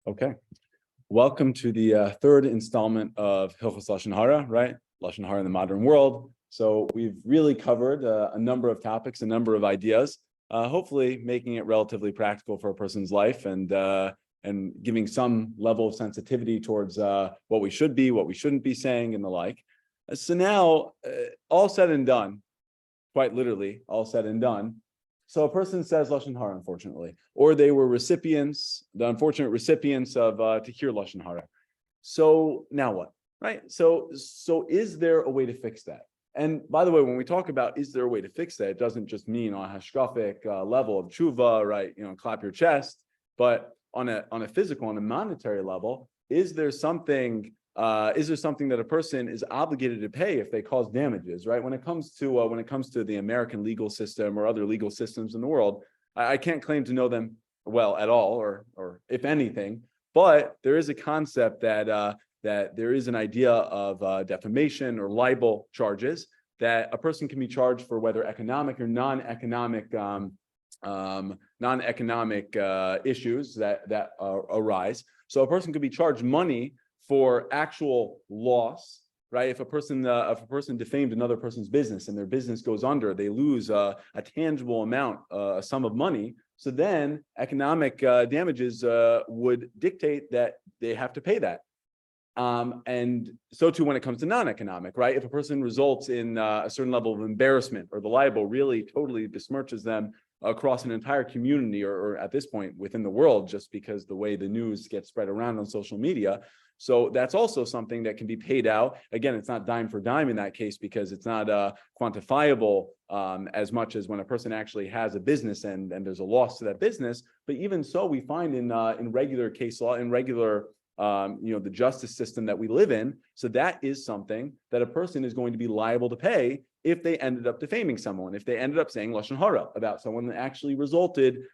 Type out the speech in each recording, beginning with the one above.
Okay. Welcome to the third installment of Hilchos Lashon Hara, right? Lashon Hara in the modern world. So we've really covered a number of topics, a number of ideas, hopefully making it relatively practical for a person's life and giving some level of sensitivity towards what we should be, what we shouldn't be saying, and the like. So now, all said and done, quite literally, all said and done. So a person says Lashon Hara, unfortunately, or they were the unfortunate recipients of to hear Lashon Hara. So now what, right? So is there a way to fix that? And by the way, when we talk about is there a way to fix that, it doesn't just mean on a hashkafic level of tshuva, right? Clap your chest, but on a physical, on a monetary level, is there something that a person is obligated to pay if they cause damages, right? When it comes to the American legal system or other legal systems in the world, I can't claim to know them well at all, or if anything, but there is a concept that there is an idea of defamation or libel charges that a person can be charged for, whether economic or non-economic issues that arise. So a person could be charged money for actual loss, right? If a person defamed another person's business and their business goes under, they lose a tangible amount, a sum of money. So then economic damages would dictate that they have to pay that. And so too when it comes to non-economic, right? If a person results in a certain level of embarrassment, or the libel really totally besmirches them across an entire community, or at this point within the world, just because the way the news gets spread around on social media. So that's also something that can be paid out. Again, it's not dime for dime in that case, because it's not quantifiable as much as when a person actually has a business and there's a loss to that business. But even so, we find in regular case law, in regular the justice system that we live in, so that is something that a person is going to be liable to pay if they ended up defaming someone, if they ended up saying Lashon Hara about someone that actually resulted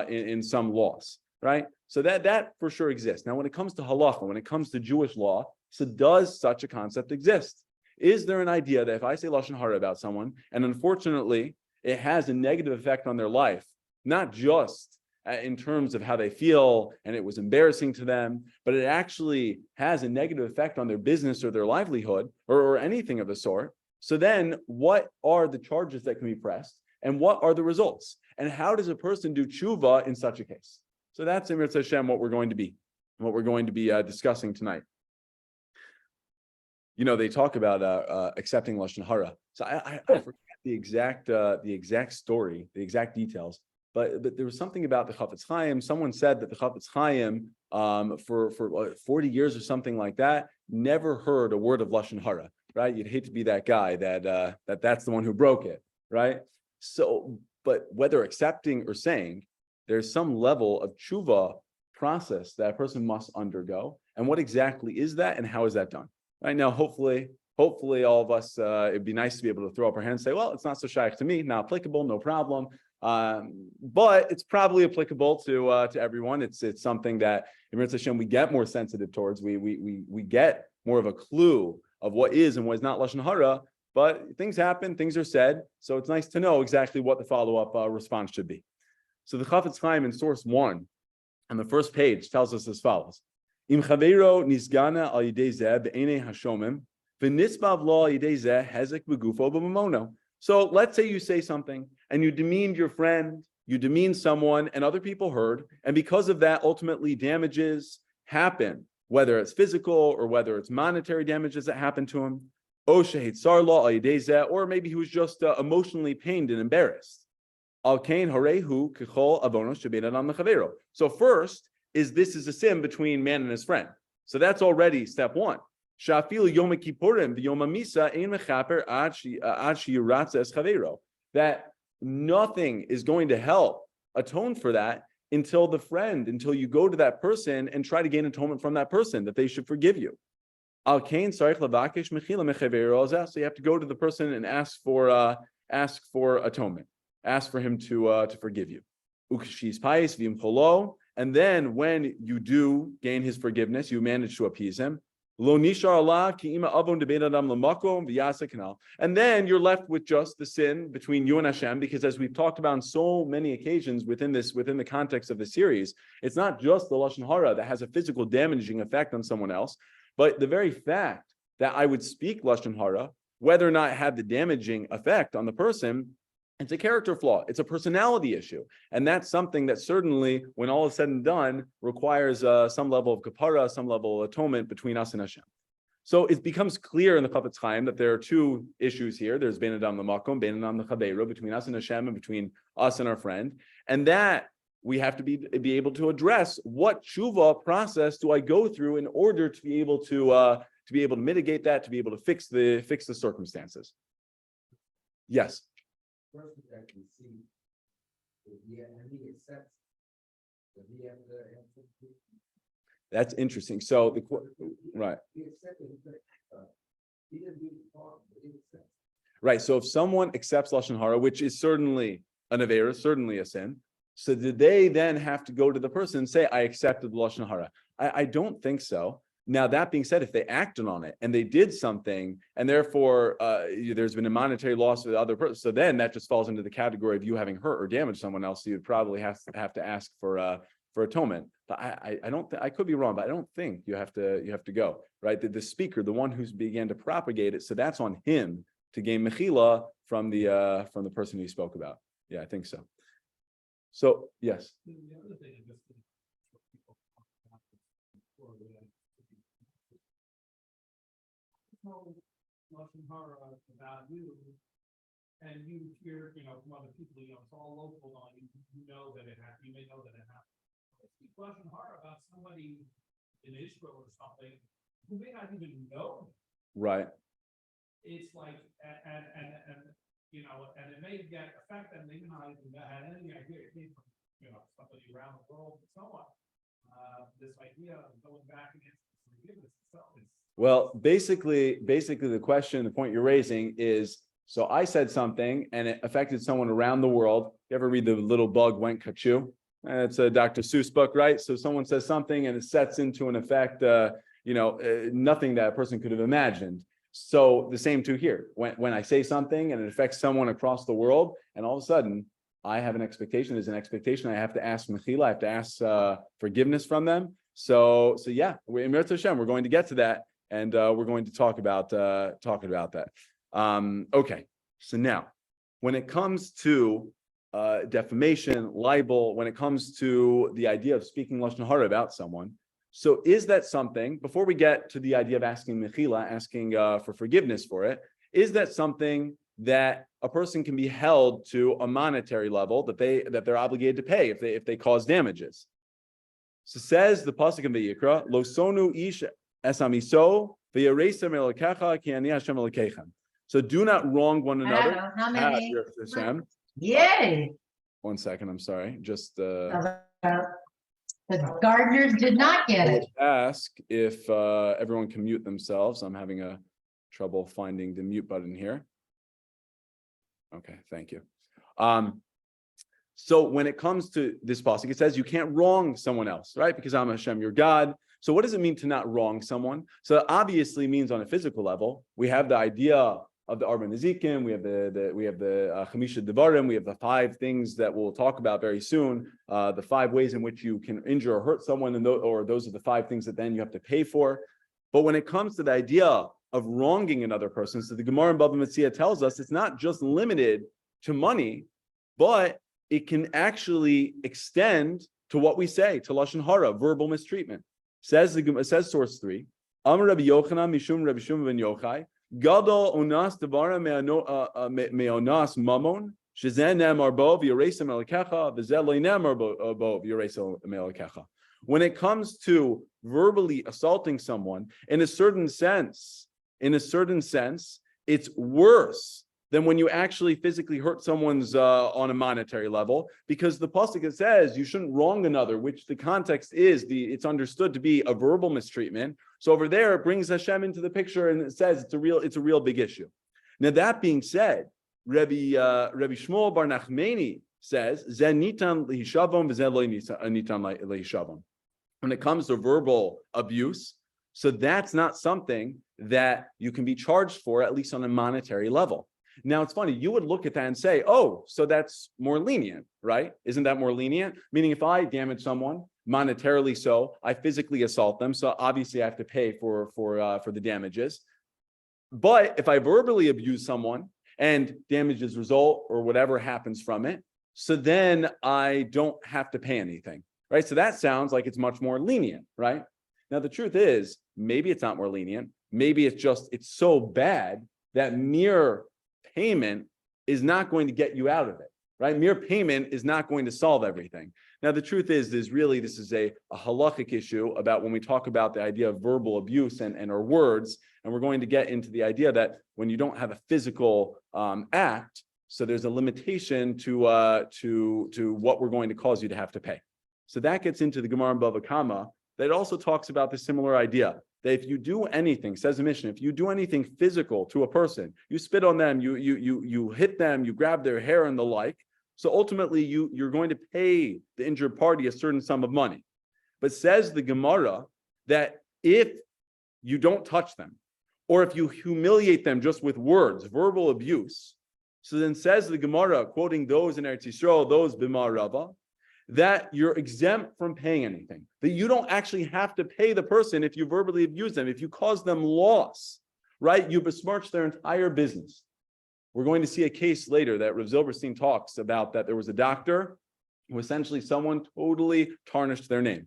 in some loss, right? So that for sure exists. Now, when it comes to halacha, when it comes to Jewish law, so does such a concept exist? Is there an idea that if I say Lashon Hara about someone, and unfortunately it has a negative effect on their life, not just in terms of how they feel and it was embarrassing to them, but it actually has a negative effect on their business or their livelihood or anything of the sort, so then what are the charges that can be pressed, and what are the results, and how does a person do tshuva in such a case? So that's, Emir Hashem, what we're going to be discussing tonight. They talk about accepting Lashon Hara. So I forget the exact story, the exact details, but there was something about the Chafetz Chaim. Someone said that the Chafetz Chaim for 40 years or something like that never heard a word of Lashon Hara, right? You'd hate to be that guy that's the one who broke it, right? So, but whether accepting or saying, there's some level of tshuva process that a person must undergo. And what exactly is that, and how is that done? Right now, hopefully all of us, it'd be nice to be able to throw up our hands and say, well, it's not so shaykh to me, not applicable, no problem. But it's probably applicable to everyone. It's something that in Mitzvah Hashem we get more sensitive towards. We get more of a clue of what is and what is not Lashon Hara. But things happen, things are said, so it's nice to know exactly what the follow-up response should be. So the Chafetz Chaim in source 1 on the first page tells us as follows: Im chaveiro nisgana al yidei zeh be'enei hashomim v'nisbav lo al yidei zeh hezek b'gufo b'mamono. So let's say you say something and you demeaned your friend, you demeaned someone, and other people heard, and because of that, ultimately damages happen, whether it's physical or whether it's monetary damages that happen to him. Or maybe he was just emotionally pained and embarrassed. So first this is a sin between man and his friend. So that's already step one. That nothing is going to help atone for that until you go to that person and try to gain atonement from that person, that they should forgive you. So you have to go to the person and ask for atonement. Ask for him to forgive you. And then when you do gain his forgiveness, you manage to appease him. Lo nishar Allah ki ima avon debein adam lamakom v'yasa kanal. And then you're left with just the sin between you and Hashem, because as we've talked about on so many occasions within the context of the series, it's not just the Lashon Hara that has a physical damaging effect on someone else, but the very fact that I would speak Lashon Hara, whether or not it had the damaging effect on the person, it's a character flaw. It's a personality issue. And that's something that certainly, when all is said and done, requires some level of kapara, some level of atonement between us and Hashem. So it becomes clear in the Chafetz Chaim that there are two issues here. There's Bein Adam L'Makom, Bein Adam L'Chaveiro, between us and Hashem and between us and our friend. And that we have to be able to address what tshuva process do I go through in order to be able to mitigate that, to be able to fix the circumstances. Yes. Person that can see and he accepts that he has to. That's interesting. So right. He accepted he didn't do the part, but he accepts. Right. So if someone accepts Lashon Hara, which is certainly an avera, certainly a sin, so did they then have to go to the person and say, I accepted Lashon Hara? I don't think so. Now, that being said, if they acted on it and they did something, and therefore there's been a monetary loss for the other person, so then that just falls into the category of you having hurt or damaged someone else. So you'd probably have to ask for atonement. But I could be wrong, but I don't think you have to go, right. The speaker, the one who's began to propagate it, so that's on him to gain mechila from the person he spoke about. Yeah, I think so. So yes. The other thing is just Lashon Hara about you, and you hear, from other people, it's all local on you. You know that it happened. You may know that it happened. Speak Lashon Hara about somebody in Israel or something who may not even know. Right. It's like, and it may affect them. They may not even have any idea it came from, somebody around the world and so on. This idea of going back against forgiveness itself is. Well, basically, the point you're raising is, so I said something and it affected someone around the world. You ever read The Little Bug Went Cuckoo? It's a Dr. Seuss book, right? So someone says something and it sets into an effect, nothing that a person could have imagined. So the same too here. When I say something and it affects someone across the world, and all of a sudden I have an expectation. There's an expectation. I have to ask mechila. I have to ask forgiveness from them. So yeah, in Mirz Hashem, we're going to get to that. And we're going to talk about that. Okay, so now, when it comes to defamation, libel, when it comes to the idea of speaking Lashon Hara about someone, so is that something, before we get to the idea of asking mechila, asking for forgiveness for it, is that something that a person can be held to a monetary level that they're obligated to pay if they cause damages? So says the pasuk in Vayikra, Lo sonu ish esamiso v'yaresa melokecha ki ani Hashem elokechem. So do not wrong one another. How many? Hashem. Yay! 1 second, I'm sorry. Just The gardeners did not get it. ask if everyone can mute themselves. I'm having a trouble finding the mute button here. Okay, thank you. So when it comes to this pasuk, it says you can't wrong someone else, right? Because I'm Hashem, your God. So what does it mean to not wrong someone? So it obviously means on a physical level. We have the idea of the Arba Nezikim, we have the Chamisha Devarim, we have the 5 things that we'll talk about very soon, the 5 ways in which you can injure or hurt someone, and those are the 5 things that then you have to pay for. But when it comes to the idea of wronging another person, so the Gemara in Bava Metzia tells us it's not just limited to money, but it can actually extend to what we say, to Lashon Hara, verbal mistreatment. Says source 3, Amar Rabbi Yochanan Mishum Rabbi Shimon ben Yochai, Gadol onas devara meonas mamon, shezen nemar bo v'yaresa melekecha, v'zeh lo nemar bo v'yaresa melekecha. When it comes to verbally assaulting someone, in a certain sense, it's worse than when you actually physically hurt someone's on a monetary level, because the pasuk says you shouldn't wrong another, which the context is it's understood to be a verbal mistreatment. So over there, it brings Hashem into the picture and it says it's a real big issue. Now that being said, Rabbi Shmuel Bar Nachmani says Zen nitan lehishavon v'zen lo nitan lehishavon. When it comes to verbal abuse, So that's not something that you can be charged for, at least on a monetary level. Now, it's funny, you would look at that and say, oh, so that's more lenient, right? Isn't that more lenient? Meaning if I damage someone, monetarily so, I physically assault them, so obviously I have to pay for the damages. But if I verbally abuse someone and damages result or whatever happens from it, so then I don't have to pay anything, right? So that sounds like it's much more lenient, right? Now, the truth is, maybe it's not more lenient. Maybe it's so bad that mere payment is not going to get you out of it, right? Mere payment is not going to solve everything. Now, the truth is this is a halachic issue about when we talk about the idea of verbal abuse and our words, and we're going to get into the idea that when you don't have a physical act, so there's a limitation to what we're going to cause you to have to pay. So that gets into the Gemara in Bava Kama that also talks about the similar idea that if you do anything, says the Mishnah, if you do anything physical to a person, you spit on them, you hit them, you grab their hair and the like. So ultimately, you're going to pay the injured party a certain sum of money. But says the Gemara that if you don't touch them, or if you humiliate them just with words, verbal abuse, so then says the Gemara, quoting those in Eretz Yisrael, those Bima Rava, that you're exempt from paying anything, that you don't actually have to pay the person if you verbally abuse them, if you cause them loss, right? You besmirch their entire business. We're going to see a case later that Rav Zilberstein talks about, that there was a doctor who essentially someone totally tarnished their name.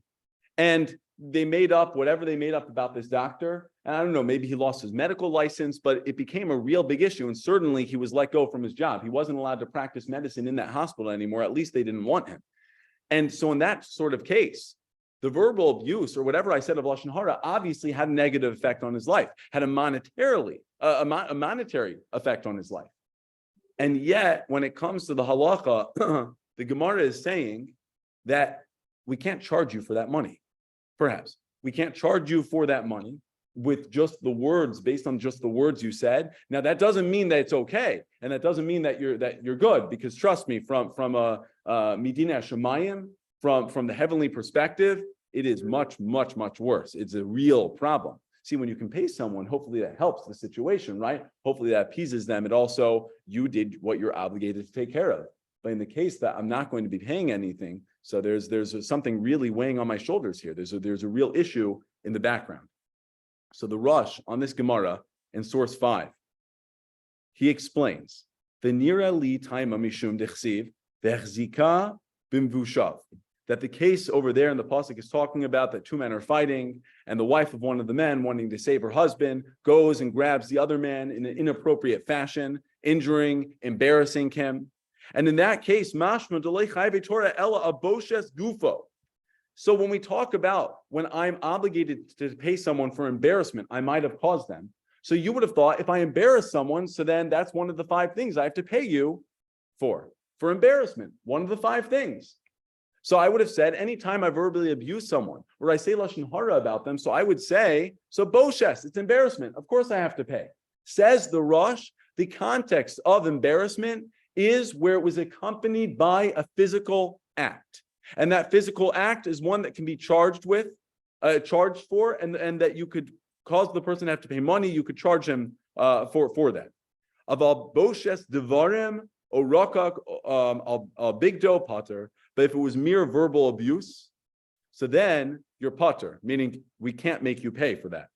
And they made up whatever they made up about this doctor. And I don't know, maybe he lost his medical license, but it became a real big issue. And certainly he was let go from his job. He wasn't allowed to practice medicine in that hospital anymore. At least they didn't want him. And so in that sort of case, the verbal abuse or whatever I said of Lashon Hara obviously had a negative effect on his life, had a monetary effect on his life. And yet, when it comes to the halacha, the Gemara is saying that we can't charge you for that money. Perhaps we can't charge you for that money with just the words, based on just the words you said. Now, that doesn't mean that it's okay, and that doesn't mean that you're good. Because trust me, from a Midina Shemayim, from the heavenly perspective, it is much, much, much worse. It's a real problem. See, when you can pay someone, hopefully that helps the situation, right? Hopefully that appeases them. It also, you did what you're obligated to take care of. But in the case that I'm not going to be paying anything, so there's something really weighing on my shoulders here. There's a real issue in the background. So the Rosh on this Gemara in source 5, he explains, V'nira li taima mishum dechsiv v'echzika bimvushav. That the case over there in the pasuk is talking about that two men are fighting, and the wife of one of the men, wanting to save her husband, goes and grabs the other man in an inappropriate fashion, injuring, embarrassing him. And in that case, mashma delei chayve Torah ella aboshes gufo. So when we talk about when I'm obligated to pay someone for embarrassment, I might have caused them. So you would have thought, if I embarrass someone, so then that's one of the 5 things I have to pay you for embarrassment. One of the 5 things. So I would have said, anytime I verbally abuse someone, or I say Lashon Hara about them, so I would say, so boshes, it's embarrassment. Of course I have to pay. Says the Rosh, the context of embarrassment is where it was accompanied by a physical act. And that physical act is one that can be charged for, and that you could cause the person to have to pay money, you could charge him for that. Aval boshes devarim orakak al big do pater. But if it was mere verbal abuse, so then you're pater, meaning we can't make you pay for that.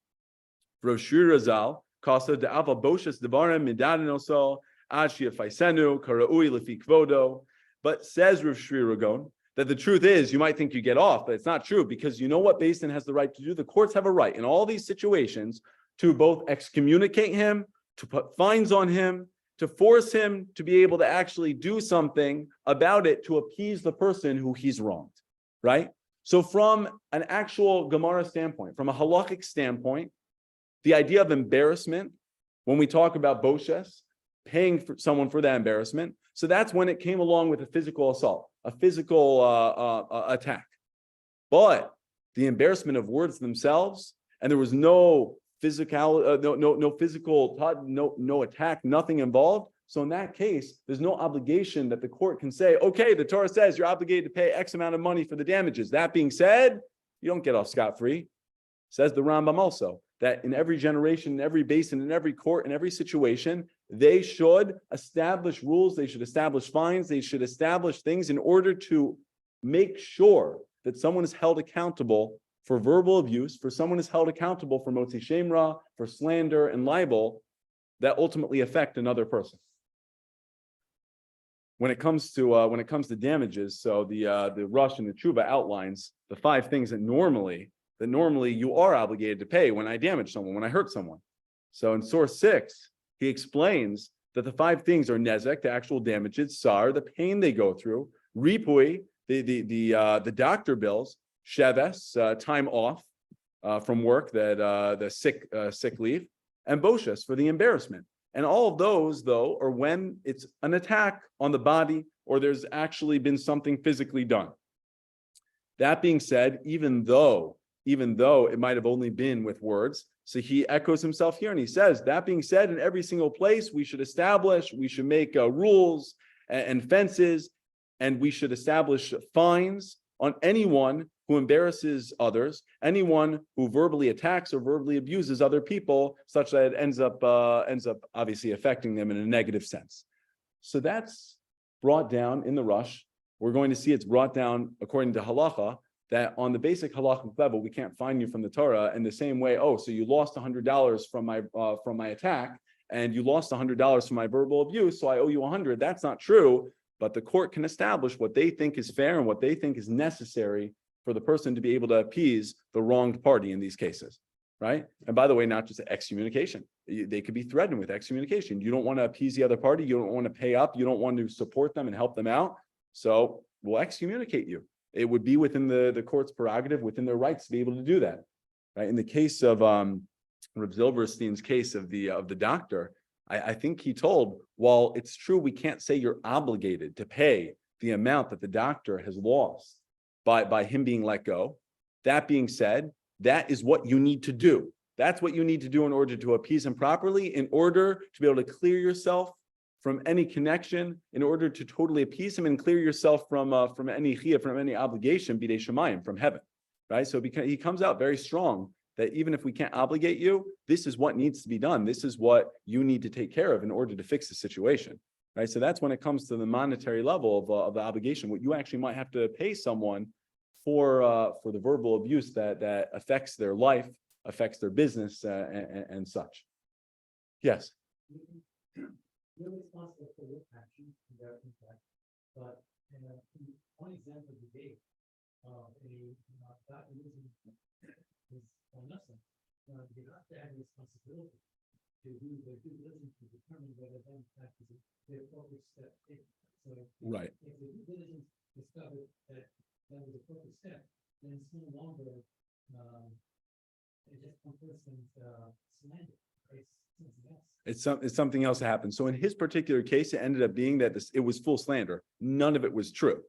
Rav Shri Razal, Kasa de Aval Boshes Devarim Midadinoso, Ashia Faisenu, Karaui Lefi Kvodo. But says Rav Shri Ragon that the truth is, you might think you get off, but it's not true, because you know what Beis Din has the right to do? The courts have a right in all these situations to both excommunicate him, to put fines on him, to force him to be able to actually do something about it to appease the person who he's wronged, right? So from an actual Gemara standpoint, from a halachic standpoint, the idea of embarrassment, when we talk about boshes, paying for someone for that embarrassment, so that's when it came along with a physical assault, a physical attack. But the embarrassment of words themselves, and there was no physical, no physical, no attack, nothing involved. So in that case, there's no obligation that the court can say, okay, the Torah says you're obligated to pay X amount of money for the damages. That being said, you don't get off scot-free. Says the Rambam also, that in every generation, in every basin, in every court, in every situation, they should establish rules, they should establish fines, they should establish things in order to make sure that someone is held accountable for verbal abuse, for someone is held accountable for motzi shemra, for slander and libel that ultimately affect another person. When it comes to damages, so the Rush and the Teshuva outlines the 5 things that normally you are obligated to pay when I damage someone, when I hurt someone. So in source 6, he explains that the 5 things are nezek, the actual damages, sar, the pain they go through, ripui, the doctor bills, sheves, time off from work, that the sick leave, and boshas, for the embarrassment. And all of those, though, are when it's an attack on the body or there's actually been something physically done. That being said, even though it might have only been with words, so he echoes himself here and he says, that being said, in every single place, we should make rules and fences, and we should establish fines on anyone who embarrasses others, anyone who verbally attacks or verbally abuses other people, such that it ends up obviously affecting them in a negative sense. So that's brought down in the Rush. We're going to see it's brought down according to halacha, that on the basic halachic level, we can't fine you from the Torah in the same way. Oh, so you lost $100 from my attack, and you lost $100 from my verbal abuse, so I owe you 100. That's not true. But the court can establish what they think is fair and what they think is necessary for the person to be able to appease the wronged party in these cases, right? And by the way, not just excommunication. They could be threatened with excommunication. You don't want to appease the other party. You don't want to pay up. You don't want to support them and help them out. So we'll excommunicate you. It would be within the court's prerogative, within their rights to be able to do that, right? In the case of Reb Zilberstein's case of the doctor, I think he told, while it's true we can't say you're obligated to pay the amount that the doctor has lost by him being let go. That being said, that is what you need to do. That's what you need to do in order to appease him properly, in order to be able to clear yourself from any connection, in order to totally appease him and clear yourself from any chiyuv, from any obligation, bidei shamayim, from heaven, right? So he comes out very strong that even if we can't obligate you, this is what needs to be done. This is what you need to take care of in order to fix the situation, right? So that's when it comes to the monetary level of the obligation, what you actually might have to pay someone for the verbal abuse that affects their life, affects their business, and such. Yes. You're responsible for your actions and their impact, but one example you gave of that using is on nothing. You have to have responsibility to do the due diligence to determine whether that impact is the appropriate step. So Right. If the due diligence discovered that was the appropriate step, then it's no longer it's just one person's slander. It's something else that happened. So in his particular case, it ended up being that it was full slander. None of it was true.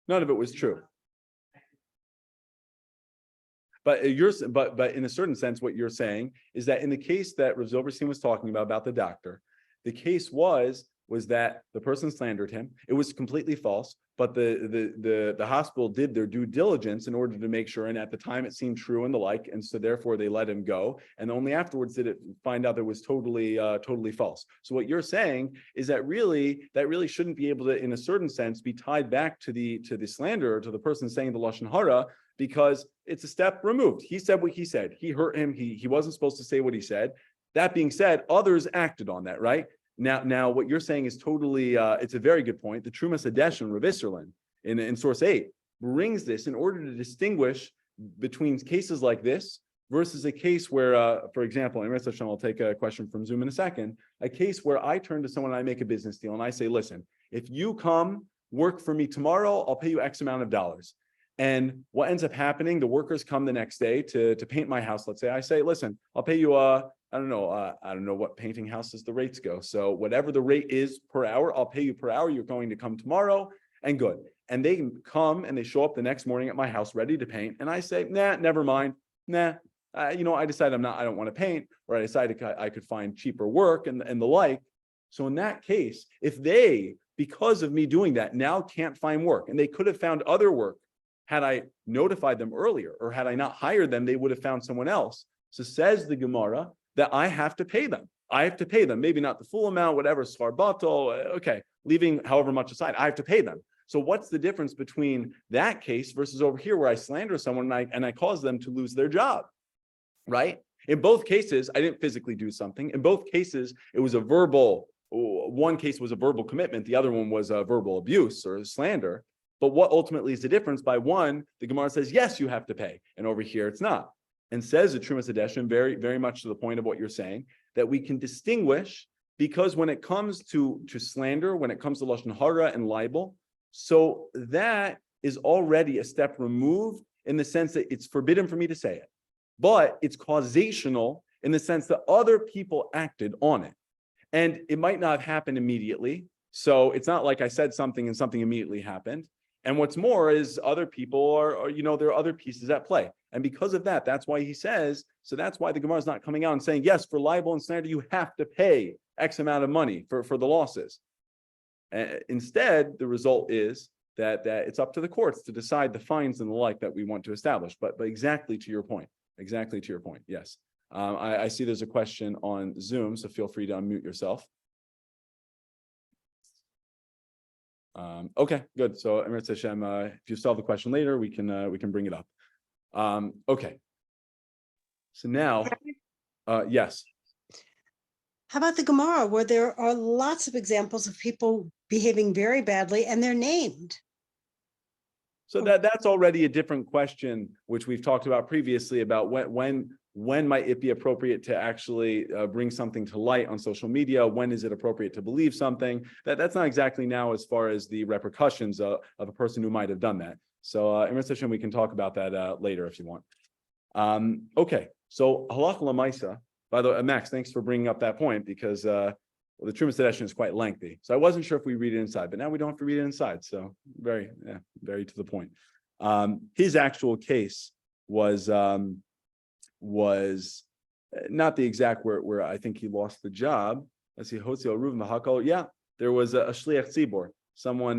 None of it was true. But but in a certain sense, what you're saying is that in the case that Rav Zilberstein was talking about the doctor, the case was that the person slandered him. It was completely false, but the hospital did their due diligence in order to make sure, and at the time it seemed true and the like, and so therefore they let him go. And only afterwards did it find out that it was totally false. So what you're saying is that really shouldn't be able to, in a certain sense, be tied back to the slanderer, to the person saying the Lashon Hara, because it's a step removed. He said what he said. He hurt him. He wasn't supposed to say what he said. That being said, others acted on that, right? Now, what you're saying is totally, it's a very good point. The Trumas Hadeshin, Rav Isserlin, in source 8, brings this in order to distinguish between cases like this versus a case where, for example, and I'll take a question from Zoom in a second, a case where I turn to someone and I make a business deal and I say, listen, if you come work for me tomorrow, I'll pay you X amount of dollars. And what ends up happening, the workers come the next day to paint my house. Let's say I say, listen, I'll pay you I don't know what painting houses the rates go. So whatever the rate is per hour, I'll pay you per hour. You're going to come tomorrow, and good. And they come and they show up the next morning at my house ready to paint. And I say, nah, never mind. Nah, I decide I don't want to paint, or I decided I could find cheaper work and the like. So in that case, if they, because of me doing that, now can't find work, and they could have found other work Had I notified them earlier, or had I not hired them, they would have found someone else. So says the Gemara that I have to pay them. I have to pay them, maybe not the full amount, whatever, sfar bato, okay, leaving however much aside, I have to pay them. So what's the difference between that case versus over here where I slander someone and I cause them to lose their job, right? In both cases, I didn't physically do something. In both cases, it was a verbal, one case was a verbal commitment, the other one was a verbal abuse or slander. But what ultimately is the difference? By one, the Gemara says, yes, you have to pay. And over here, it's not. And says the Trumas Hadeshim, very, very much to the point of what you're saying, that we can distinguish, because when it comes to slander, when it comes to Lashon Hara and libel, so that is already a step removed in the sense that it's forbidden for me to say it. But it's causational in the sense that other people acted on it. And it might not have happened immediately. So it's not like I said something and something immediately happened. And what's more is other people are there are other pieces at play. And because of that, that's why he says, so that's why the Gemara is not coming out and saying, yes, for libel and slander, you have to pay X amount of money for the losses. Instead, the result is that it's up to the courts to decide the fines and the like that we want to establish. But exactly to your point, yes. I see there's a question on Zoom, so feel free to unmute yourself. Okay, good. So Emir Hashem, if you solve the question later, we can bring it up. Okay. So now, yes. How about the Gemara, where there are lots of examples of people behaving very badly and they're named? So that's already a different question, which we've talked about previously, about when might it be appropriate to actually bring something to light on social media? When is it appropriate to believe something? That's not exactly now as far as the repercussions of a person who might have done that. So in Hashem, we can talk about that later if you want. Okay, so halach lamaisa. By the way, Max, thanks for bringing up that point, because the Trumas Hadeshim is quite lengthy. So I wasn't sure if we read it inside, but now we don't have to read it inside. So very to the point. His actual case was not the exact where I think he lost the job. Let's see, Hotzi Aruv Mahakol. Yeah, there was a shliach tzibor, someone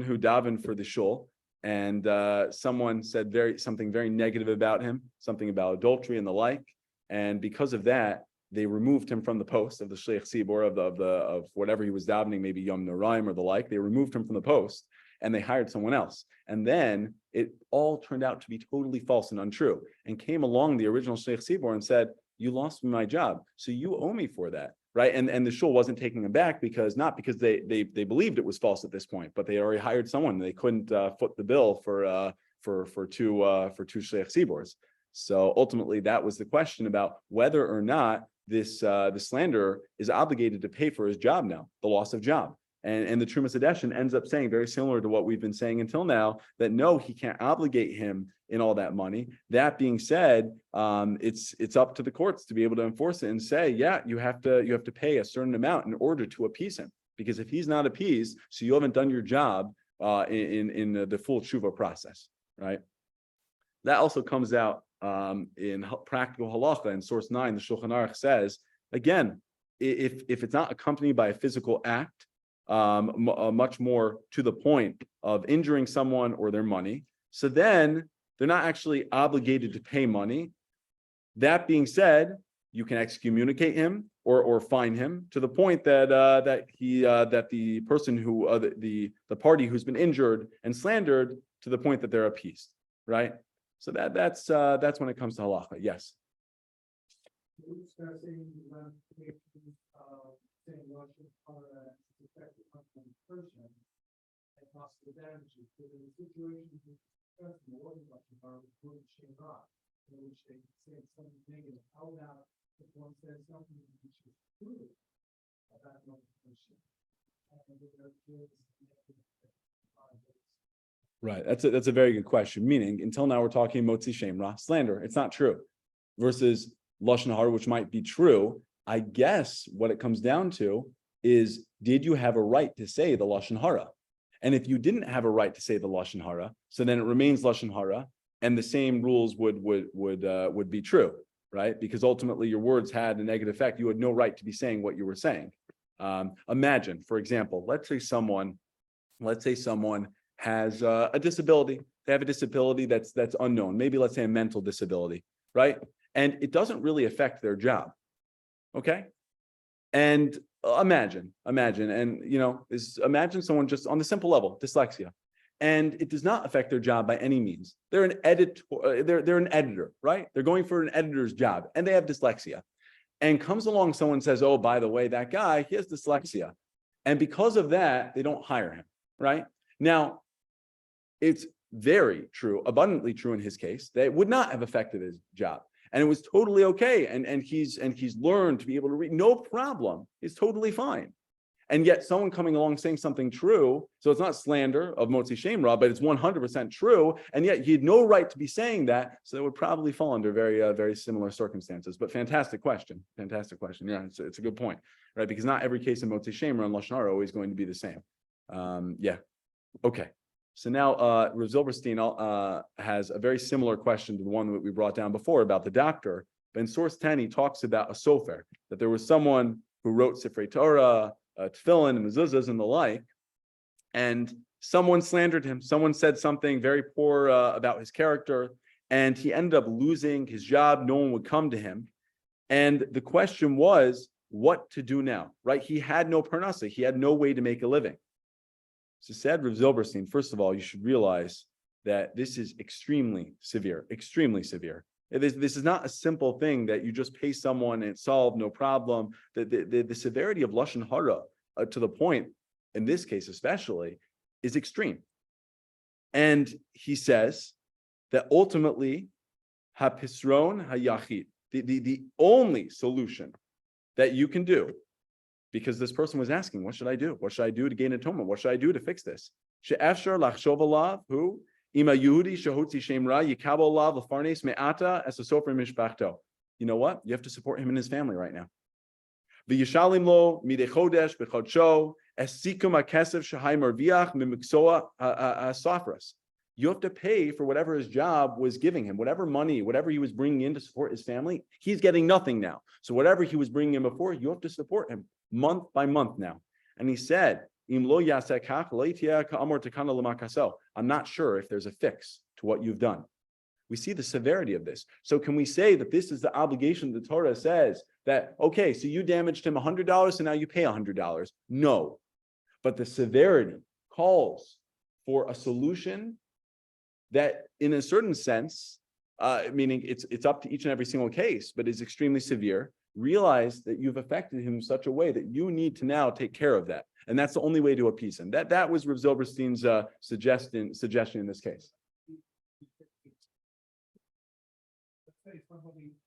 who davened for the shul, and someone said something very negative about him, something about adultery and the like. And because of that, they removed him from the post of the shliach tzibor of whatever he was davening, maybe Yom Noraim or the like. They removed him from the post and they hired someone else. And then it all turned out to be totally false and untrue. And came along the original shliach tzibor and said, "You lost me my job, so you owe me for that." Right? And the shul wasn't taking him back not because they believed it was false at this point, but they already hired someone. They couldn't foot the bill for two shliach tzibors. So ultimately, that was the question about whether or not the slanderer is obligated to pay for his job now, the loss of job. And the Trumas Hadeshim ends up saying, very similar to what we've been saying until now, that no, he can't obligate him in all that money. That being said, it's up to the courts to be able to enforce it and say, yeah, you have to pay a certain amount in order to appease him. Because if he's not appeased, so you haven't done your job in the full Teshuva process, right? That also comes out in practical halacha in source 9. The Shulchan Aruch says, again, if it's not accompanied by a physical act, much more to the point of injuring someone or their money, so then they're not actually obligated to pay money. That being said, you can excommunicate him or fine him to the point that the person who the party who's been injured and slandered, to the point that they're appeased, right? So that's when it comes to halacha. Yes. We're discussing the ramifications of saying Lashon Hara is effective on the person and possible damages. But in the situation we discussed in the order Lashon Hara with Shomrai, in which they say something negative, how about if one says something which is true about another person, and there is Right. That's a very good question. Meaning, until now, we're talking motzi shemra, slander. It's not true. Versus Lashon Hara, which might be true. I guess what it comes down to is, did you have a right to say the Lashon Hara? And if you didn't have a right to say the Lashon Hara, so then it remains Lashon Hara, and the same rules would be true, right? Because ultimately your words had a negative effect. You had no right to be saying what you were saying. Imagine, for example, let's say someone has a disability. They have a disability that's unknown. Maybe let's say a mental disability, right? And it doesn't really affect their job. Okay. And imagine, and imagine someone just on the simple level, dyslexia, and it does not affect their job by any means. They're an they're an editor, right? They're going for an editor's job, and they have dyslexia. And comes along someone says, "Oh, by the way, that guy, he has dyslexia," and because of that, they don't hire him, right? Now, it's very true, abundantly true in his case, that it would not have affected his job. And it was totally okay. And he's learned to be able to read, no problem. It's totally fine. And yet someone coming along saying something true, so it's not slander of Motzi Shomrai, but it's 100% true. And yet he had no right to be saying that. So it would probably fall under very, very similar circumstances. But fantastic question. Fantastic question. Yeah, it's a good point, right? Because not every case of Motzi Shomrai and Lashon Hara are always going to be the same. Yeah. Okay. So now Rav Zilberstein has a very similar question to the one that we brought down before about the doctor. But in source 10, he talks about a sofer, that there was someone who wrote Sifrei Torah, tefillin, mezuzahs, and the like, and someone slandered him. Someone said something very poor about his character, and he ended up losing his job. No one would come to him. And the question was, what to do now, right? He had no parnasa. He had no way to make a living. So said Rav Zilberstein, first of all, you should realize that this is extremely severe, extremely severe. This is not a simple thing that you just pay someone and it's solved, no problem. The severity of Lashon Hara, to the point, in this case especially, is extreme. And he says that ultimately, hapisron hayachid, the only solution that you can do, because this person was asking, what should I do? What should I do to gain atonement? What should I do to fix this? She'efshar lachshov alav hu ima Yehudi shehotzi Shomrai yikabel alav lefarnes me'ata as a sofer mishpachto. You know what? You have to support him and his family right now. V'yishalim lo midei chodesh b'chodsho esikum hakesef shehai marviach mimiksoa safras. You have to pay for whatever his job was giving him, whatever money, whatever he was bringing in to support his family. He's getting nothing now. So whatever he was bringing in before, you have to support him month by month now. And he said, I'm not sure if there's a fix to what you've done. We see the severity of this. So can we say that this is the obligation the Torah says that, okay, so you damaged him $100, so now you pay $100? No. But the severity calls for a solution that in a certain sense, meaning it's up to each and every single case, but is extremely severe. Realize that you've affected him in such a way that you need to now take care of that. And that's the only way to appease him. That was Rav Zilberstein's suggestion in this case. Let's say somebody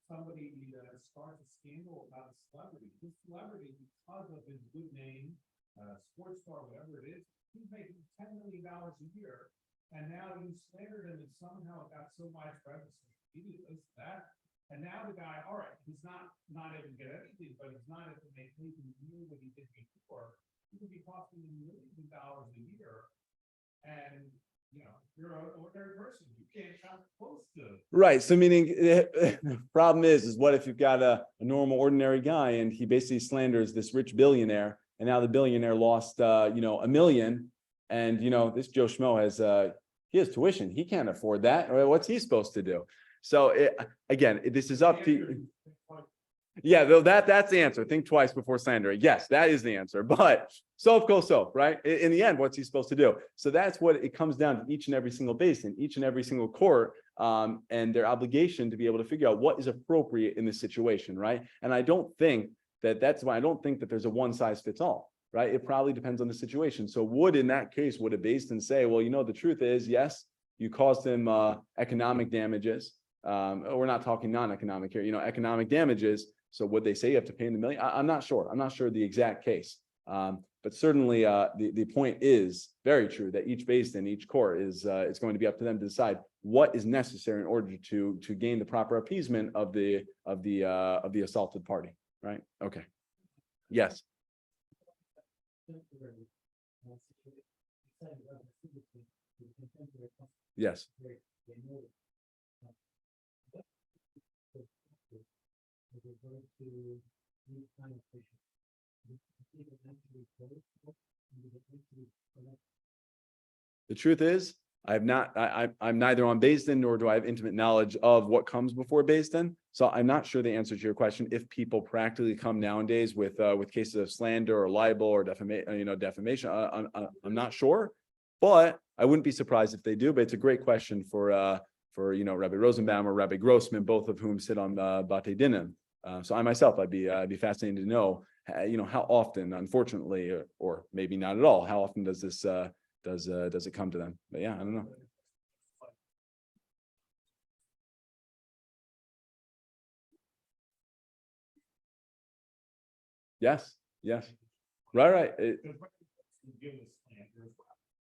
starts a scandal about a celebrity. This celebrity, because of his good name, sports star, whatever it is, he's making $10 million a year. And now you slandered him and somehow it got so widespread, this, that. And now the guy, all right, he's not able to get anything, but he's not able to make anything near what he did before. He could be costing him millions of dollars a year. And, you're an ordinary person. You can't come close to. Right. So meaning the problem is what if you've got a normal, ordinary guy and he basically slanders this rich billionaire and now the billionaire lost, $1 million. And, this Joe Schmo he has tuition. He can't afford that. Or what's he supposed to do? So again, this is up to, yeah, though that's the answer. Think twice before slandering. Yes, that is the answer. But sof kol sof, right? In the end, what's he supposed to do? So that's what it comes down to each and every single basin, each and every single court, and their obligation to be able to figure out what is appropriate in this situation, right? And I don't think that's why I don't think that there's a one size fits all. Right? It probably depends on the situation. So in that case, would a basin say, well, the truth is, yes, you caused him economic damages. We're not talking non-economic here, economic damages. So would they say you have to pay him $1 million? I'm not sure. I'm not sure the exact case. But certainly the point is very true that each basin, each court is it's going to be up to them to decide what is necessary in order to gain the proper appeasement of the assaulted party. Right? Okay. Yes. Yes. The truth is, I'm neither on Beis Din nor do I have intimate knowledge of what comes before Beis Din. So I'm not sure the answer to your question. If people practically come nowadays with cases of slander or libel or defamation, I'm not sure, but I wouldn't be surprised if they do. But it's a great question for Rabbi Rosenbaum or Rabbi Grossman, both of whom sit on Batei Dinim. So I myself, I'd be fascinated to know, how often, unfortunately, or maybe not at all, how often does this does it come to them? But yeah, I don't know. Yes, right.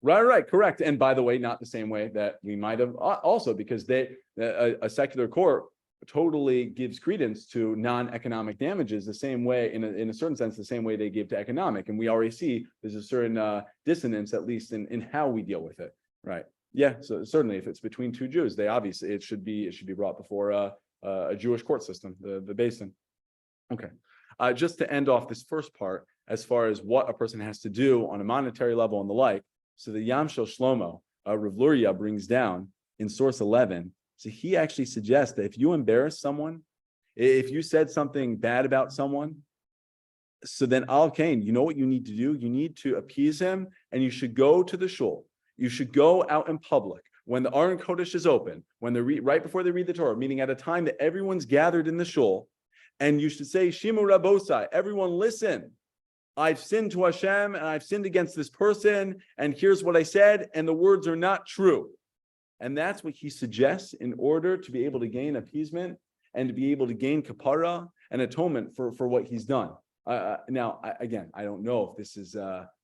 Right, correct. And by the way, not the same way that we might have also, because a secular court totally gives credence to non-economic damages the same way, in a certain sense, the same way they give to economic. And we already see there's a certain dissonance, at least in how we deal with it, right? Yeah, so certainly if it's between two Jews, it should be brought before a Jewish court system, the basin. Okay, just to end off this first part, as far as what a person has to do on a monetary level and the like. So the Yam Shel Shlomo, Rav Luria brings down in source 11. So he actually suggests that if you embarrass someone, if you said something bad about someone, so then Al Kain, you know what you need to do? You need to appease him, and you should go to the shul. You should go out in public when the Aron Kodesh is open, when right before they read the Torah, meaning at a time that everyone's gathered in the shul, and you should say, Shimu Rabosai, everyone listen. I've sinned to Hashem and I've sinned against this person, and here's what I said, and the words are not true. And that's what he suggests in order to be able to gain appeasement and to be able to gain kapara and atonement for what he's done. Now, I don't know if this is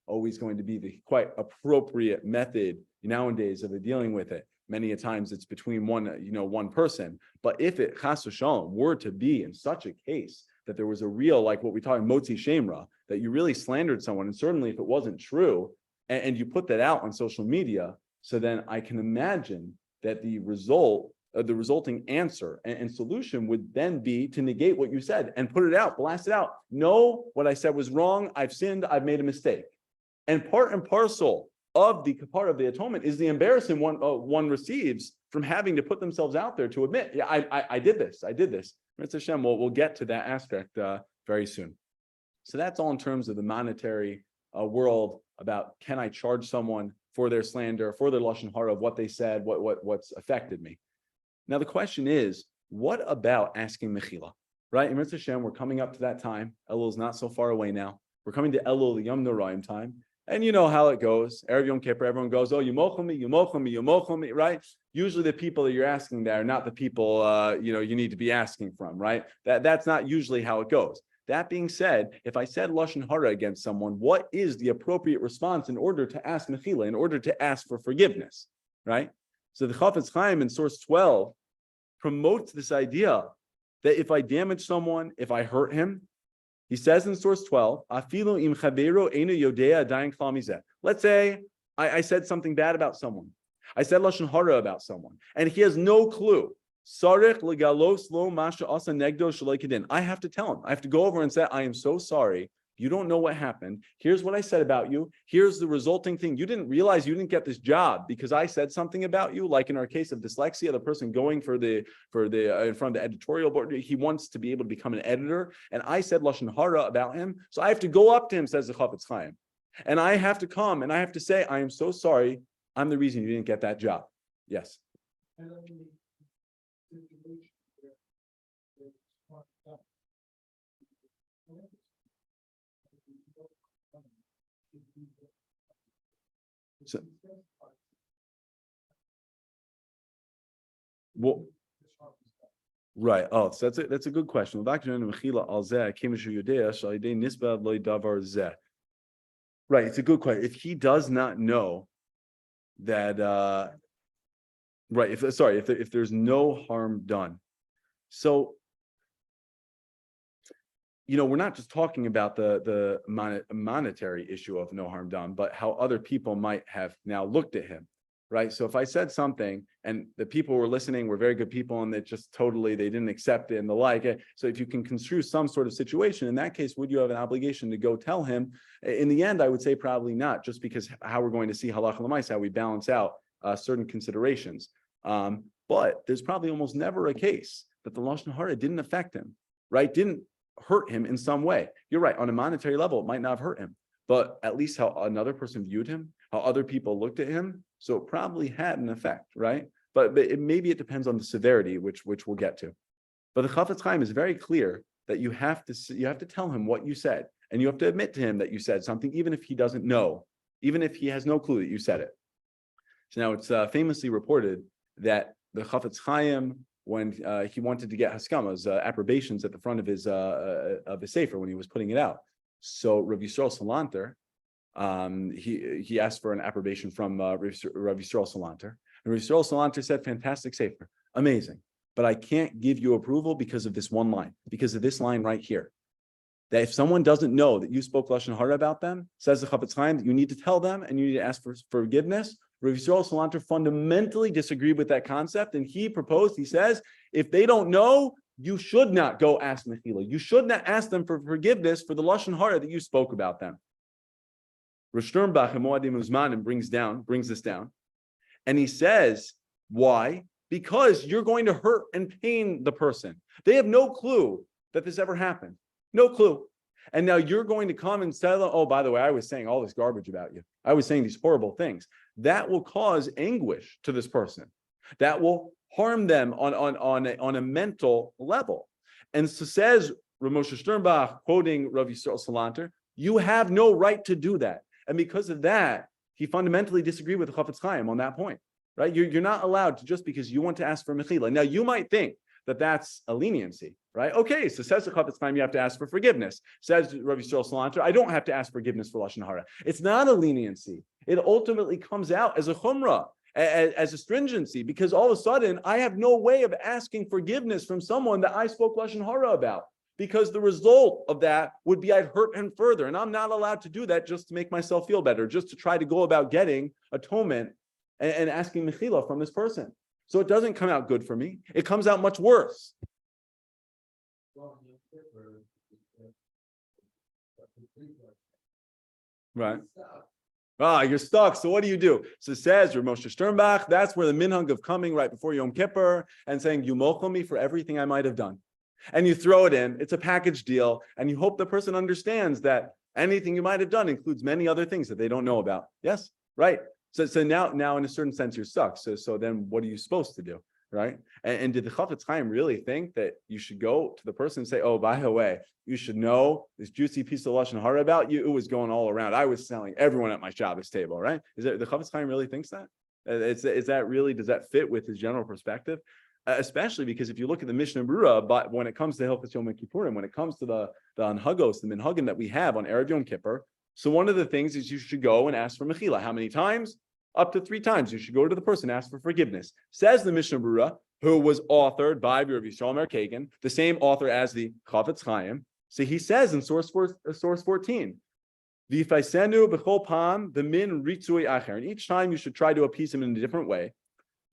always going to be the quite appropriate method nowadays of dealing with it. Many a times it's between one person. But if it chas v'shalom were to be in such a case that there was a real, like what we talk motzi shemra, that you really slandered someone, and certainly if it wasn't true, and you put that out on social media, so then I can imagine that the resulting answer and solution would then be to negate what you said and put it out, blast it out. No, what I said was wrong. I've sinned. I've made a mistake. And part and parcel of the kapara of the atonement is the embarrassment one receives from having to put themselves out there to admit, yeah, I did this. Mitzvah Hashem, we'll get to that aspect very soon. So that's all in terms of the monetary world about, can I charge someone for their slander, for their Lashon Hara, of what they said, what's affected me. Now the question is, what about asking mechila, right? In Mitzvah Hashem, we're coming up to that time. Elul is not so far away now. We're coming to Elul, the Yom Noraim time. And you know how it goes. Erev Yom Kippur, everyone goes, oh, Yumochel me, right? Usually the people that you're asking there are not the people you need to be asking from, right? That's not usually how it goes. That being said, if I said Lashon Hara against someone, what is the appropriate response in order to ask mechila, in order to ask for forgiveness, right? So the Chafetz Chaim in source 12 promotes this idea that if I damage someone, if I hurt him, he says in source 12, Afilu im chavero einu yodea adayin klal mizeh. Let's say I said something bad about someone. I said Lashon Hara about someone, and he has no clue. Sarich legalos lo masha asa negdo shaloi kedin. I have to tell him. I have to go over and say, I am so sorry. You don't know what happened. Here's what I said about you. Here's the resulting thing. You didn't realize you didn't get this job because I said something about you. Like in our case of dyslexia, the person going for the in front of the editorial board, he wants to be able to become an editor. And I said Lashon Hara about him. So I have to go up to him, says the Chafetz Chaim. And I have to come and I have to say, I am so sorry. I'm the reason you didn't get that job. Yes. So, well, right. Oh, so that's a good question. Right. It's a good question. If he does not know that, right. If there's no harm done. So, we're not just talking about the monetary issue of no harm done, but how other people might have now looked at him. right? So if I said something and the people who were listening were very good people and they didn't accept it and the like. So if you can construe some sort of situation, in that case, would you have an obligation to go tell him? In the end, I would say probably not, just because how we're going to see halacha l'maisa, how we balance out certain considerations. But there's probably almost never a case that the Lashon Hara didn't affect him, right? Didn't hurt him in some way. You're right, on a monetary level, it might not have hurt him, but at least how another person viewed him, how other people looked at him. So it probably had an effect, right? But maybe it depends on the severity, which we'll get to. But the Chafetz Chaim is very clear that you have to tell him what you said, and you have to admit to him that you said something, even if he doesn't know, even if he has no clue that you said it. So now it's famously reported that the Chafetz Chaim, when he wanted to get haskamas, approbations at the front of his sefer when he was putting it out. So Rabbi Yisrael Salanter, he asked for an approbation from Rabbi Yisrael Salanter. And Rabbi Yisrael Salanter said, fantastic sefer, amazing. But I can't give you approval because of this one line, because of this line right here. That if someone does't know that you spoke Lashon Hara about them, says the Chafetz Chaim, you need to tell them and you need to ask for forgiveness. Rabbi Yisrael Salanter fundamentally disagreed with that concept, and he says, if they don't know, you should not go ask Mechila. You should not ask them for forgiveness for the Lashon Hara that you spoke about them. Rosh Sternbach and Moadim Uzmanim brings this down, and he says, why? Because you're going to hurt and pain the person. They have no clue that this ever happened. No clue. And now you're going to come and tell them, oh, by the way, I was saying all this garbage about you. I was saying these horrible things. That will cause anguish to this person. That will harm them on a mental level. And so says Moshe Sternbach, quoting Rabbi Yisrael Salanter, you have no right to do that. And because of that, he fundamentally disagreed with the Chafetz Chaim on that point, right? You're not allowed to, just because you want to ask for mechila. Now, you might think that that's a leniency, right? Okay, so says the Chafetz Chaim, you have to ask for forgiveness. Says Rabbi Yisrael Salanter, I don't have to ask forgiveness for Lashon Hara. It's not a leniency. It ultimately comes out as a chumrah, as a stringency, because all of a sudden, I have no way of asking forgiveness from someone that I spoke Lashon Hara about, because the result of that would be I'd hurt him further. And I'm not allowed to do that just to make myself feel better, just to try to go about getting atonement and asking mechila from this person. So it doesn't come out good for me. It comes out much worse. Right. You're stuck. So what do? So it says Moshe Sternbach, that's where the minhag of coming right before Yom Kippur and saying, you mochel me for everything I might have done. And you throw it in, it's a package deal, and you hope the person understands that anything you might have done includes many other things that they don't know about. Yes, right. So now in a certain sense, you're stuck. So then what are you supposed to do? Right. And did the Chafetz Chaim really think that you should go to the person and say, oh, by the way, you should know this juicy piece of Lashon Hara about you? It was going all around. I was selling everyone at my Shabbos table, right? The Chafetz Chaim really thinks that? Does that fit with his general perspective? Especially because if you look at the Mishnah Berurah, but when it comes to Hilchos Yom Kippurim, when it comes to the Anhagos, the Minhagim that we have on Erev Yom Kippur, so one of the things is you should go and ask for Mechila. How many times? Up to 3 times. You should go to the person, ask for forgiveness. Says the Mishnah Berurah, who was authored by Rabbi Shomrai Kagan, the same author as the Chafetz Chaim. So he says in source 14, V'faisenu b'chol pam b'min ritzui acher. And each time you should try to appease him in a different way.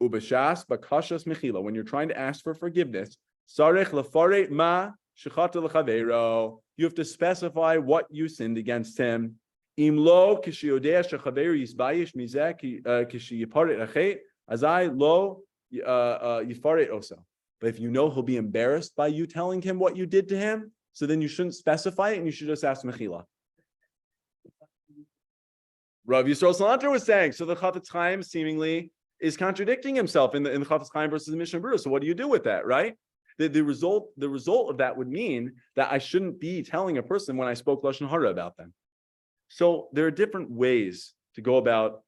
Ubashas bakashas mechila. When you're trying to ask for forgiveness, sarech lefaret ma shechata lechavero. You have to specify what you sinned against him. Imlo kishiyodea shechaveru yisbayish mizeh kishiyiparet achet azai lo yifaret osa. But if you know he'll be embarrassed by you telling him what you did to him, so then you shouldn't specify it and you should just ask mechila. Rav Yisrael Salanter was saying, so the Chafetz Chaim seemingly is contradicting himself in the Chafetz Chaim versus the Mishnah Berurah. So what do you do with that, right? The result of that would mean that I shouldn't be telling a person when I spoke Lashon Hara about them. So there are different ways to go about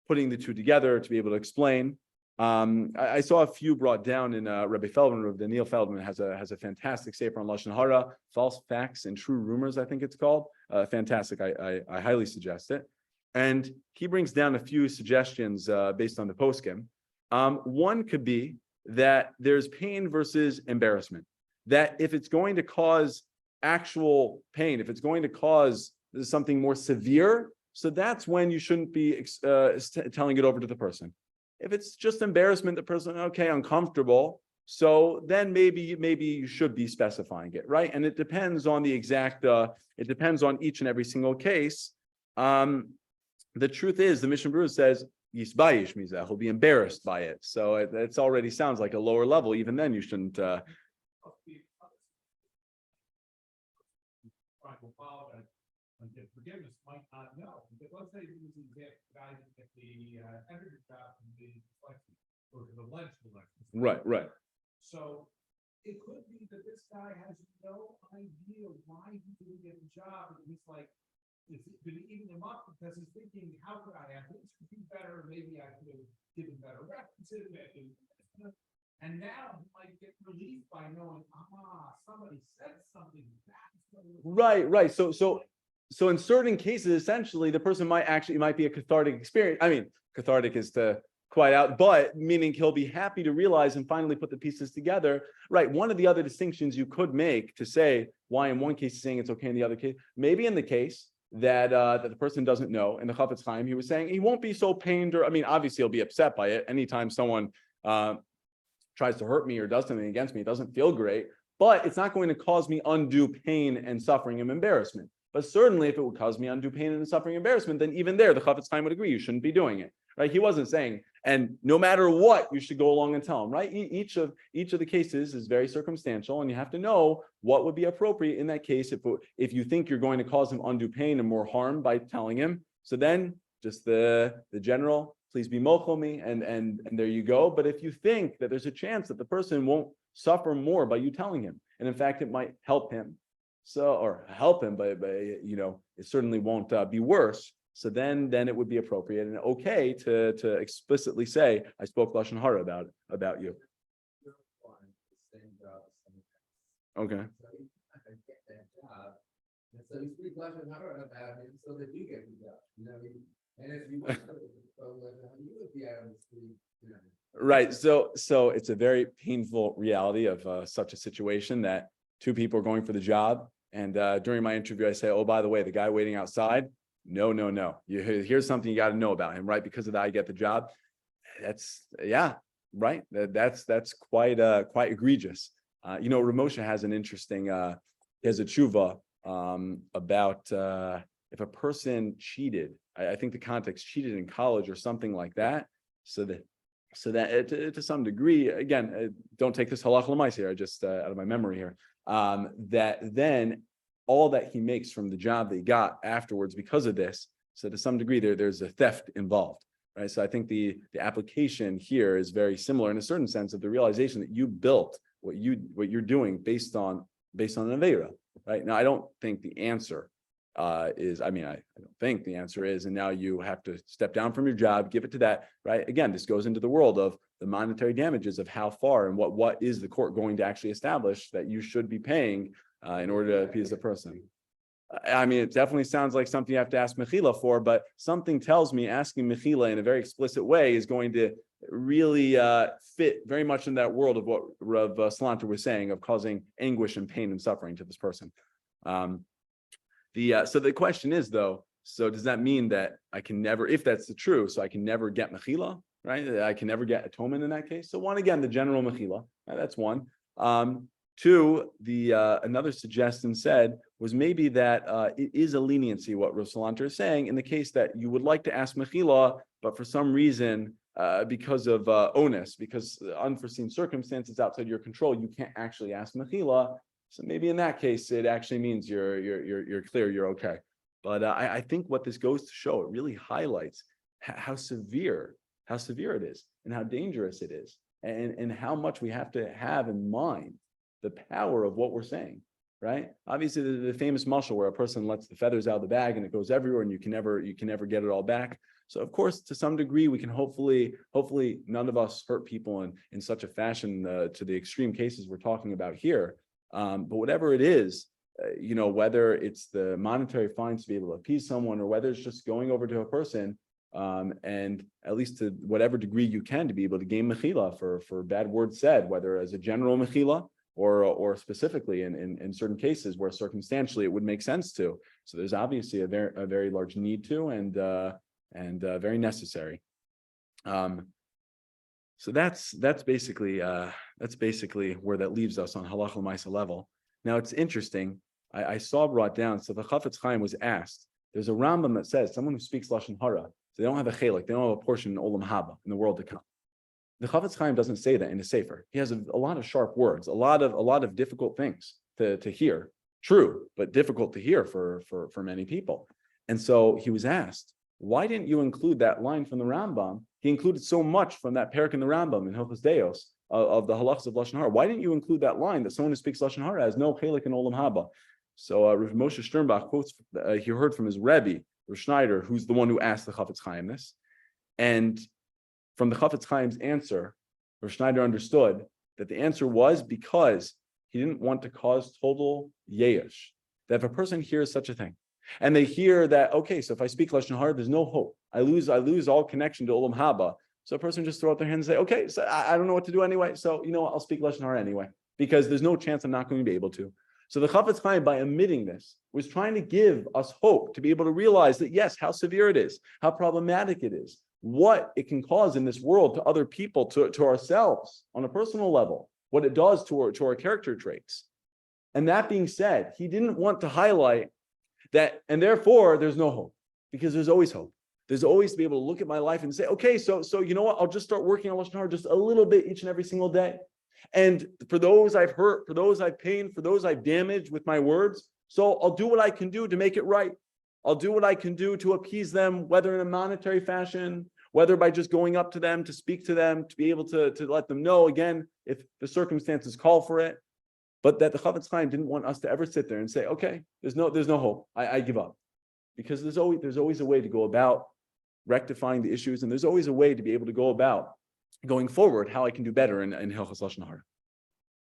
putting the two together to be able to explain. I saw a few brought down in Rabbi Feldman. Rabbi Daniel Feldman has a fantastic sefer on Lashon Hara, False Facts and True Rumors, I think it's called. Fantastic. I highly suggest it. And he brings down a few suggestions based on the poskim. One could be that there's pain versus embarrassment. That if it's going to cause actual pain, if it's going to cause something more severe, so that's when you shouldn't be telling it over to the person. If it's just embarrassment, the person, okay, uncomfortable. So then maybe you should be specifying it, right? And it depends on the exact, it depends on each and every single case. The truth is, the Mishnah Berurah says, Yisbayish mizeh, he'll be embarrassed by it. So it already sounds like a lower level. Even then, you shouldn't. Trying to apologize and get forgiveness might not know. But let's say he was the guy that get the editor job from the dyslexia or the legislature. Right. So it could be that this guy has no idea why he didn't get the job, and he's like, is it been eating him up because he's thinking, how could I have this do better? Maybe I could have given better references. And now he might get relief by knowing, somebody said something. Right. So in certain cases, essentially, the person might be a cathartic experience. I mean, cathartic is to quiet out, but meaning he'll be happy to realize and finally put the pieces together. Right. One of the other distinctions you could make to say why in one case he's saying it's okay in the other case, maybe in the case that the person doesn't know. In the Chafetz Chaim, he was saying he won't be so pained, or I mean, obviously he'll be upset by it anytime someone tries to hurt me or does something against me. It doesn't feel great, but it's not going to cause me undue pain and suffering and embarrassment. But certainly, if it would cause me undue pain and suffering and embarrassment, then even there, the Chafetz Chaim would agree you shouldn't be doing it. Right? He wasn't saying, and no matter what, you should go along and tell him. Right? Each of the cases is very circumstantial, and you have to know what would be appropriate in that case. If you think you're going to cause him undue pain and more harm by telling him, so then just the general, please be mochel me, and there you go. But if you think that there's a chance that the person won't suffer more by you telling him, and in fact it might help him, but it certainly won't be worse. So then it would be appropriate and okay to explicitly say, I spoke Lashon Hara about you. Okay. So you speak Lashon Hara about him so that you get the job. You know what I mean? And if you want to you would be out on the street. Right. So it's a very painful reality of such a situation that two people are going for the job. And during my interview, I say, oh, by the way, the guy waiting outside, no. Here's something you got to know about him, right? Because of that, I get the job. Right. That's quite egregious. Ramosha has an interesting, he has a Teshuva about if a person cheated, I think the context cheated in college or something like that. So that to some degree, again, don't take this halach l'mais here, just out of my memory here, that then all that he makes from the job that he got afterwards because of this, so to some degree there's a theft involved, right? So I think the application here is very similar in a certain sense of the realization that you built what you're doing based on an aveira, right? Now I don't think the answer I don't think the answer is, and now you have to step down from your job, give it to that, right? Again, this goes into the world of the monetary damages of how far and what is the court going to actually establish that you should be paying in order to appease the person. I mean, it definitely sounds like something you have to ask Mechila for, but something tells me asking Mechila in a very explicit way is going to really fit very much in that world of what Rav Salanter was saying of causing anguish and pain and suffering to this person. So the question is, though, so does that mean that I can never, if that's the true, so I can never get mechila, right? I can never get atonement in that case. So one, again, the general mechila, right? That's one. Two, another suggestion said was maybe that it is a leniency, what Rav Salanter is saying, in the case that you would like to ask mechila, but for some reason, because of onus, because unforeseen circumstances outside your control, you can't actually ask mechila. So maybe in that case, it actually means you're clear, you're okay. But I think what this goes to show, it really highlights how severe it is and how dangerous it is, and how much we have to have in mind the power of what we're saying, right? Obviously, the famous mashal where a person lets the feathers out of the bag and it goes everywhere, and you can never get it all back. So of course, to some degree, we can hopefully none of us hurt people in such a fashion to the extreme cases we're talking about here. But whatever it is, whether it's the monetary fines to be able to appease someone, or whether it's just going over to a person, and at least to whatever degree you can to be able to gain mechila for bad words said, whether as a general mechila or specifically in certain cases where circumstantially it would make sense to. So there's obviously a very large need to and very necessary. So that's basically where that leaves us on halacha l'maisa level. Now it's interesting. I saw brought down. So the Chafetz Chaim was asked. There's a Rambam that says someone who speaks Lashon Hara, so they don't have a chelik, they don't have a portion in Olam Haba, in the world to come. The Chafetz Chaim doesn't say that in the Sefer. He has a lot of sharp words, a lot of difficult things to hear. True, but difficult to hear for many people. And so he was asked, why didn't you include that line from the Rambam? He included so much from that parak in the Rambam in Hilchos Deos of the halachas of Lashon Hara. Why didn't you include that line that someone who speaks Lashon Hara has no chelik in Olam Haba? So Rav Moshe Sternbach quotes, he heard from his Rabbi, Rav Schneider, who's the one who asked the Chafetz Chaim this. And from the Chafetz Chaim's answer, Rav Schneider understood that the answer was because he didn't want to cause total yesh. That if a person hears such a thing, and they hear that, okay, so if I speak Lashon Hara, there's no hope. I lose all connection to Olam Haba. So a person just throw out their hand and say, okay, so I don't know what to do anyway. So you know what, I'll speak Lashon Hara anyway, because there's no chance I'm not going to be able to. So the Chafetz Chaim, by omitting this, was trying to give us hope to be able to realize that, yes, how severe it is, how problematic it is, what it can cause in this world to other people, to ourselves on a personal level, what it does to our character traits. And that being said, he didn't want to highlight that, and therefore there's no hope, because there's always hope. There's always to be able to look at my life and say, okay, so you know what? I'll just start working on Lashon Hara just a little bit each and every single day. And for those I've hurt, for those I've pained, for those I've damaged with my words, so I'll do what I can do to make it right. I'll do what I can do to appease them, whether in a monetary fashion, whether by just going up to them, to speak to them, to be able to let them know, again, if the circumstances call for it. But that the Chafetz Chaim didn't want us to ever sit there and say, okay, there's no hope. I give up. Because there's always a way to go about rectifying the issues, and there's always a way to be able to go about going forward how I can do better in Hilchos Lashon Hara.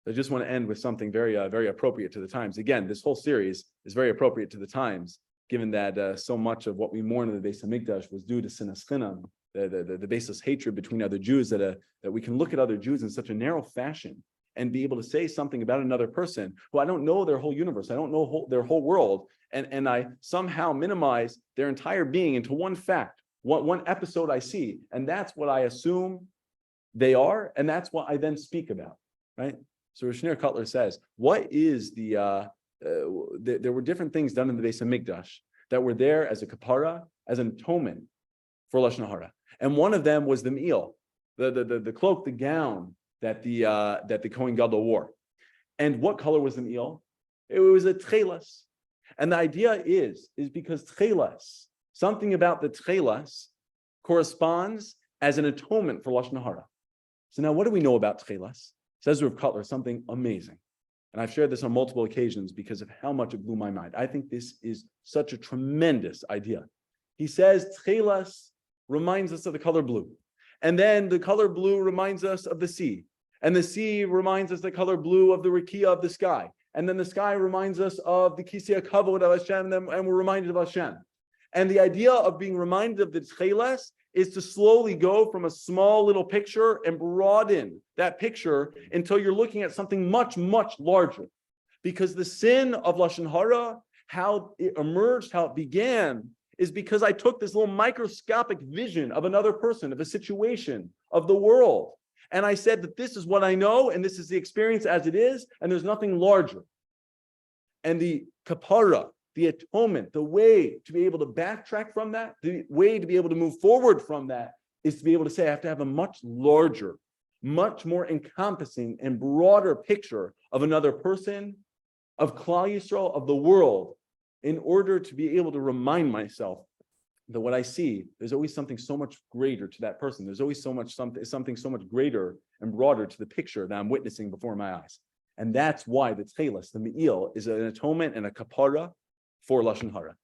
I just want to end with something very appropriate to the times. Again, this whole series is very appropriate to the times, given that so much of what we mourn in the Beis Hamikdash was due to sinas chinam, the baseless hatred between other Jews, that we can look at other Jews in such a narrow fashion and be able to say something about another person who I don't know their whole universe, I don't know their whole world, and I somehow minimize their entire being into one fact, one episode I see, and that's what I assume they are, and that's what I then speak about, right? So Rav Shneur Cutler says, what is there were different things done in the Beis Hamikdash that were there as a kapara, as an atonement for Lashon Hara. And one of them was the me'il, the cloak, the gown that the Kohen Gadol wore. And what color was the me'il? It was a tchelas. And the idea is because tchelas, something about the tchelas corresponds as an atonement for Lashon Hara. So now what do we know about tchelas? Says Rav Cutler something amazing. And I've shared this on multiple occasions because of how much it blew my mind. I think this is such a tremendous idea. He says tchelas reminds us of the color blue. And then the color blue reminds us of the sea. And the sea reminds us the color blue of the Rakia of the sky. And then the sky reminds us of the Kisei Kavod of Hashem, and we're reminded of Hashem. And the idea of being reminded of the tchelas is to slowly go from a small little picture and broaden that picture until you're looking at something much, much larger. Because the sin of Lashon Hara, how it emerged, how it began, is because I took this little microscopic vision of another person, of a situation, of the world. And I said that this is what I know, and this is the experience as it is, and there's nothing larger. And the kapara, the atonement, the way to be able to backtrack from that, the way to be able to move forward from that, is to be able to say, I have to have a much larger, much more encompassing and broader picture of another person, of Klal Yisrael, of the world, in order to be able to remind myself that what I see, there's always something so much greater to that person. There's always something so much greater and broader to the picture that I'm witnessing before my eyes. And that's why the tchelas, the me'il, is an atonement and a kapara for Lashon Hara.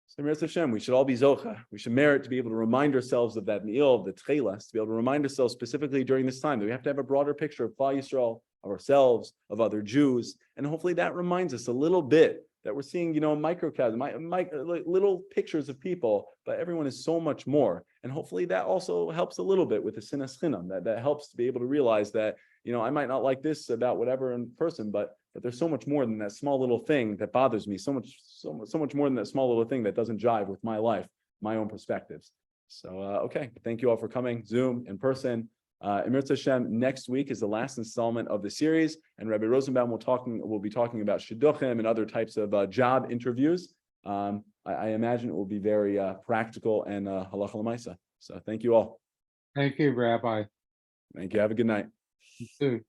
So Meretz Hashem, we should all be zocha. We should merit to be able to remind ourselves of that me'il, of the tchelas, to be able to remind ourselves specifically during this time that we have to have a broader picture of Klal Yisrael, of ourselves, of other Jews. And hopefully that reminds us a little bit that we're seeing, microcosm, little pictures of people, but everyone is so much more. And hopefully that also helps a little bit with the sinas chinam, that helps to be able to realize that, I might not like this about whatever in person, but there's so much more than that small little thing that bothers me, so much more than that small little thing that doesn't jive with my life, my own perspectives. So, okay, thank you all for coming, Zoom, in person. Emir Hashem, next week is the last installment of the series, and Rabbi Rosenbaum will be talking about shidduchim and other types of job interviews. I imagine it will be very practical and halacha l'maisa. So thank you all. Thank you, Rabbi. Thank you. Have a good night. You too.